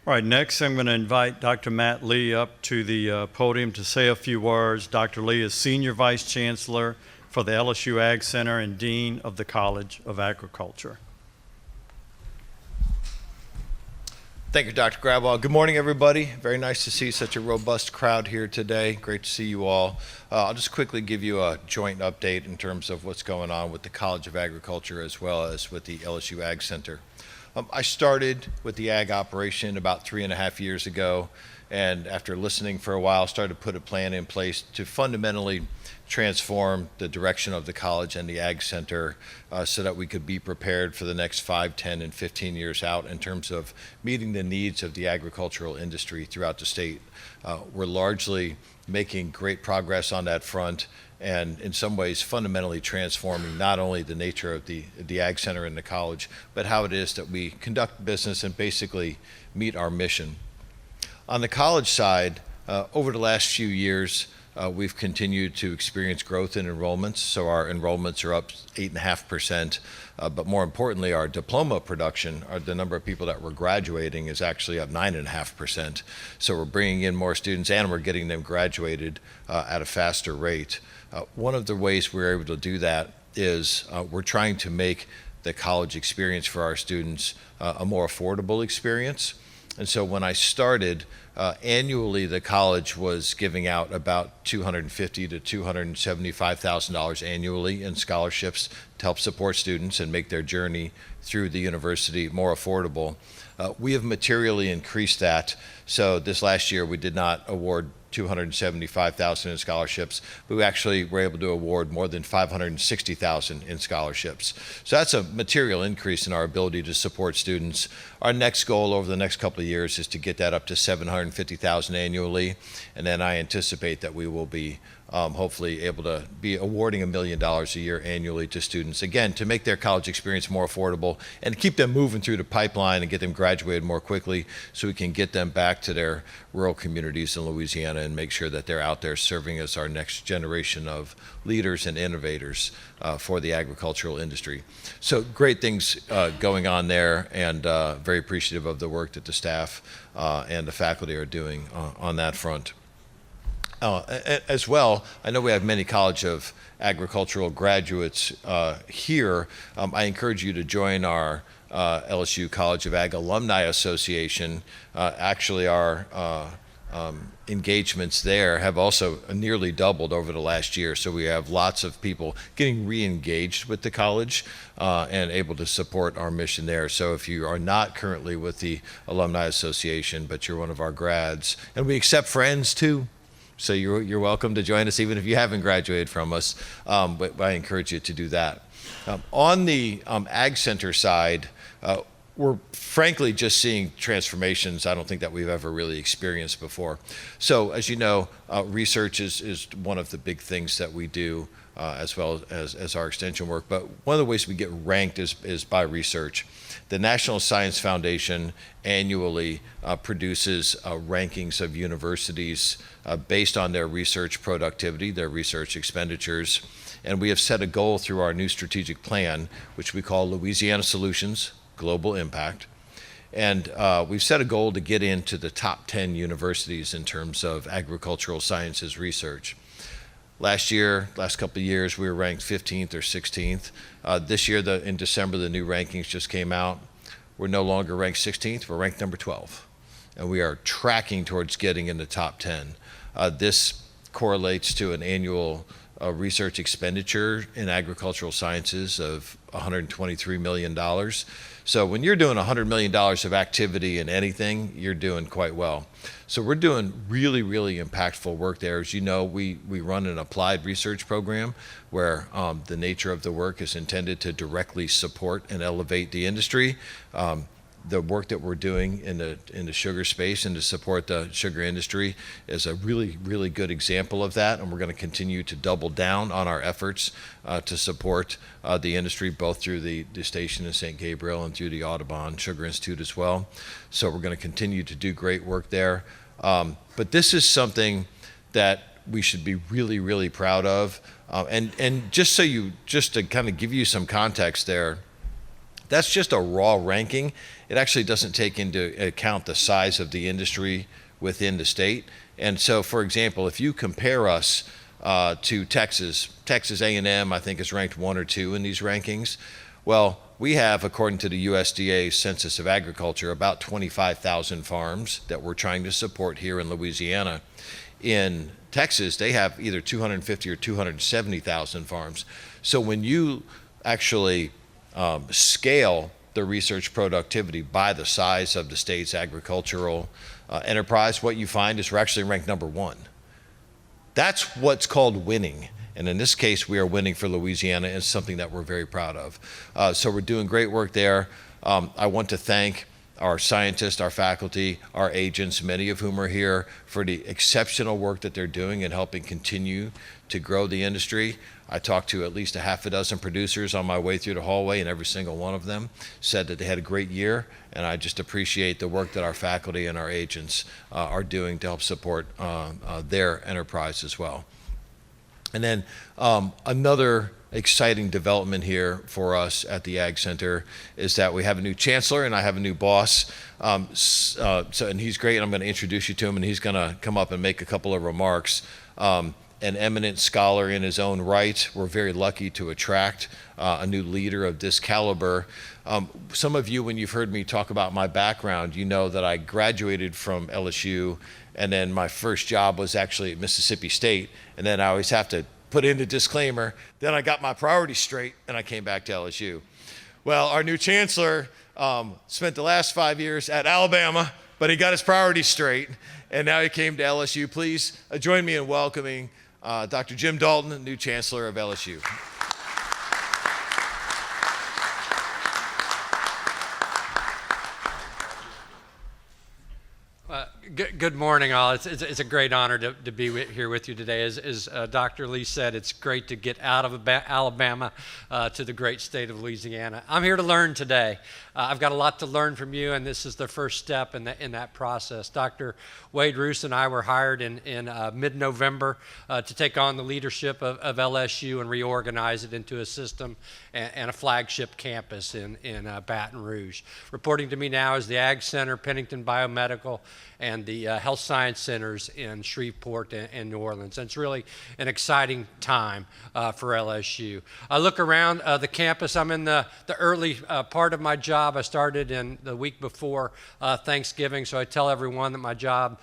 All right, next I'm going to invite Dr. Matt Lee up to the podium to say a few words. Dr. Lee is Senior Vice Chancellor for the LSU Ag Center and Dean of the College of Agriculture. Thank you, Dr. Grabwell. Good morning, everybody. Very nice to see such a robust crowd here today. Great to see you all. I'll just quickly give you a joint update in terms of what's going on with the College of Agriculture as well as with the LSU Ag Center. I started with the ag operation about 3.5 years ago, and after listening for a while, started to put a plan in place to fundamentally transform the direction of the college and the Ag Center so that we could be prepared for the next 5, 10, and 15 years out in terms of meeting the needs of the agricultural industry throughout the state. We're largely making great progress on that front, and in some ways fundamentally transforming not only the nature of the Ag Center and the college, but how it is that we conduct business and basically meet our mission. On the college side, over the last few years, we've continued to experience growth in enrollments. So our enrollments are up 8.5%, but more importantly, our diploma production, the number of people that we're graduating, is actually up 9.5%. So we're bringing in more students and we're getting them graduated at a faster rate. One of the ways we're able to do that is we're trying to make the college experience for our students a more affordable experience. And so when I started, annually the college was giving out about $250,000 to $275,000 annually in scholarships to help support students and make their journey through the university more affordable. We have materially increased that. So this last year we did not award $275,000 in scholarships, but we actually were able to award more than $560,000 in scholarships. So that's a material increase in our ability to support students. Our next goal over the next couple of years is to get that up to $750,000 annually, and then I anticipate that we will be hopefully able to be awarding $1 million a year annually to students, again, to make their college experience more affordable and to keep them moving through the pipeline and get them graduated more quickly so we can get them back to their rural communities in Louisiana and make sure that they're out there serving as our next generation of leaders and innovators for the agricultural industry. So great things going on there, and very appreciative of the work that the staff and the faculty are doing on that front. As well, I know we have many College of Agricultural graduates here. I encourage you to join our LSU College of Ag Alumni Association. Actually, our engagements there have also nearly doubled over the last year. So we have lots of people getting re-engaged with the college and able to support our mission there. So if you are not currently with the Alumni Association, but you're one of our grads, and we accept friends too, so you're welcome to join us even if you haven't graduated from us, but I encourage you to do that. On the Ag Center side, we're frankly just seeing transformations I don't think that we've ever really experienced before. So as you know, research is one of the big things that we do as well as our extension work, but one of the ways we get ranked is by research. The National Science Foundation annually produces rankings of universities based on their research productivity, their research expenditures, and we have set a goal through our new strategic plan, which we call Louisiana Solutions, Global Impact. And we've set a goal to get into the top 10 universities in terms of agricultural sciences research. Last couple of years, we were ranked 15th or 16th. This year, in December, the new rankings just came out. We're no longer ranked 16th, we're ranked number 12. And we are tracking towards getting in the top 10. This correlates to an annual research expenditure in agricultural sciences of $123 million. So when you're doing $100 million of activity in anything, you're doing quite well. So we're doing really, really impactful work there. As you know, we run an applied research program where the nature of the work is intended to directly support and elevate the industry. The work that we're doing in the sugar space and to support the sugar industry is a really, really good example of that, and we're going to continue to double down on our efforts to support the industry, both through the station in St. Gabriel and through the Audubon Sugar Institute as well. So we're going to continue to do great work there. But this is something that we should be really, really proud of. And just to kind of give you some context there, That's just a raw ranking. It actually doesn't take into account the size of the industry within the state. And so, for example, if you compare us to Texas A&M, I think is ranked 1 or 2 in these rankings. Well, we have, according to the USDA Census of Agriculture, about 25,000 farms that we're trying to support here in Louisiana. In Texas, they have either 250 or 270,000 farms. So when you actually scale the research productivity by the size of the state's agricultural enterprise, what you find is we're actually ranked number 1. That's what's called winning. And in this case, we are winning for Louisiana, and it's something that we're very proud of. So we're doing great work there. I want to thank our scientists, our faculty, our agents, many of whom are here, for the exceptional work that they're doing in helping continue to grow the industry. I talked to at least a half a dozen producers on my way through the hallway, and every single one of them said that they had a great year, and I just appreciate the work that our faculty and our agents are doing to help support their enterprise as well. And then another exciting development here for us at the Ag Center is that we have a new chancellor and I have a new boss. And he's great, and I'm going to introduce you to him, and he's going to come up and make a couple of remarks. An eminent scholar in his own right. We're very lucky to attract a new leader of this caliber. Some of you, when you've heard me talk about my background, you know that I graduated from LSU, and then my first job was actually at Mississippi State, and then I always have to put in a disclaimer, then I got my priorities straight and I came back to LSU. Well, our new chancellor spent the last 5 years at Alabama, but he got his priorities straight, and now he came to LSU. Please join me in welcoming Dr. Jim Dalton, new chancellor of LSU. Good morning, all. It's a great honor to be here with you today. As Dr. Lee said, it's great to get out of Alabama to the great state of Louisiana. I'm here to learn today. I've got a lot to learn from you, and this is the first step in that process. Dr. Wade Roos and I were hired in mid-November to take on the leadership of LSU and reorganize it into a system and a flagship campus in Baton Rouge. Reporting to me now is the Ag Center, Pennington Biomedical, and the Health Science Centers in Shreveport and New Orleans. And it's really an exciting time for LSU. I look around the campus. I'm in the early part of my job. I started in the week before Thanksgiving, so I tell everyone that my job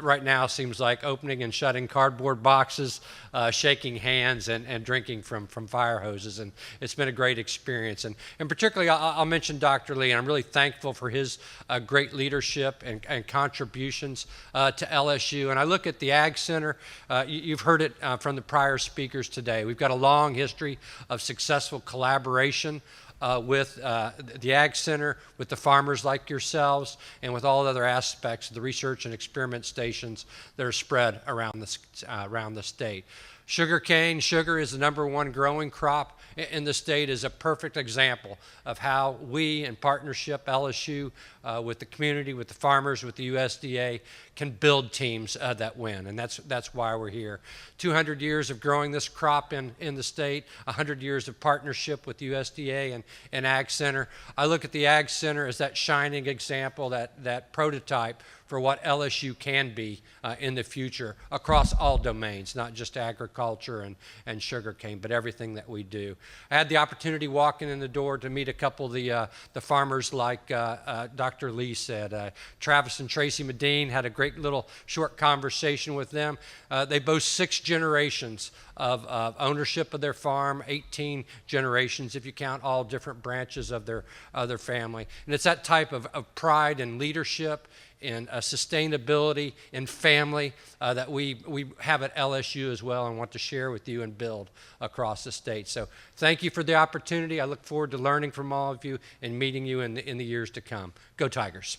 right now seems like opening and shutting cardboard boxes, shaking hands, and drinking from fire hoses. And it's been a great experience. And particularly, I'll mention Dr. Lee, and I'm really thankful for his great leadership and contributions to LSU. And I look at the Ag Center. You've heard it from the prior speakers today. We've got a long history of successful collaboration with the Ag Center, with the farmers like yourselves, and with all other aspects of the research and experiment stations that are spread around the state. Sugar is the #1 growing crop in the state, is a perfect example of how we, in partnership, LSU, with the community, with the farmers, with the USDA, can build teams that win, and that's why we're here. 200 years of growing this crop in the state, 100 years of partnership with USDA and Ag Center. I look at the Ag Center as that shining example, that prototype for what LSU can be in the future across all domains, not just agriculture and sugarcane, but everything that we do. I had the opportunity walking in the door to meet a couple of the farmers like Dr. Lee said. Travis and Tracy Medine, had a great little short conversation with them. They boast 6 generations of ownership of their farm, 18 generations if you count all different branches of their family. And it's that type of pride and leadership and sustainability and family that we have at LSU as well, and want to share with you and build across the state. So thank you for the opportunity. I look forward to learning from all of you and meeting you in the years to come. Go Tigers.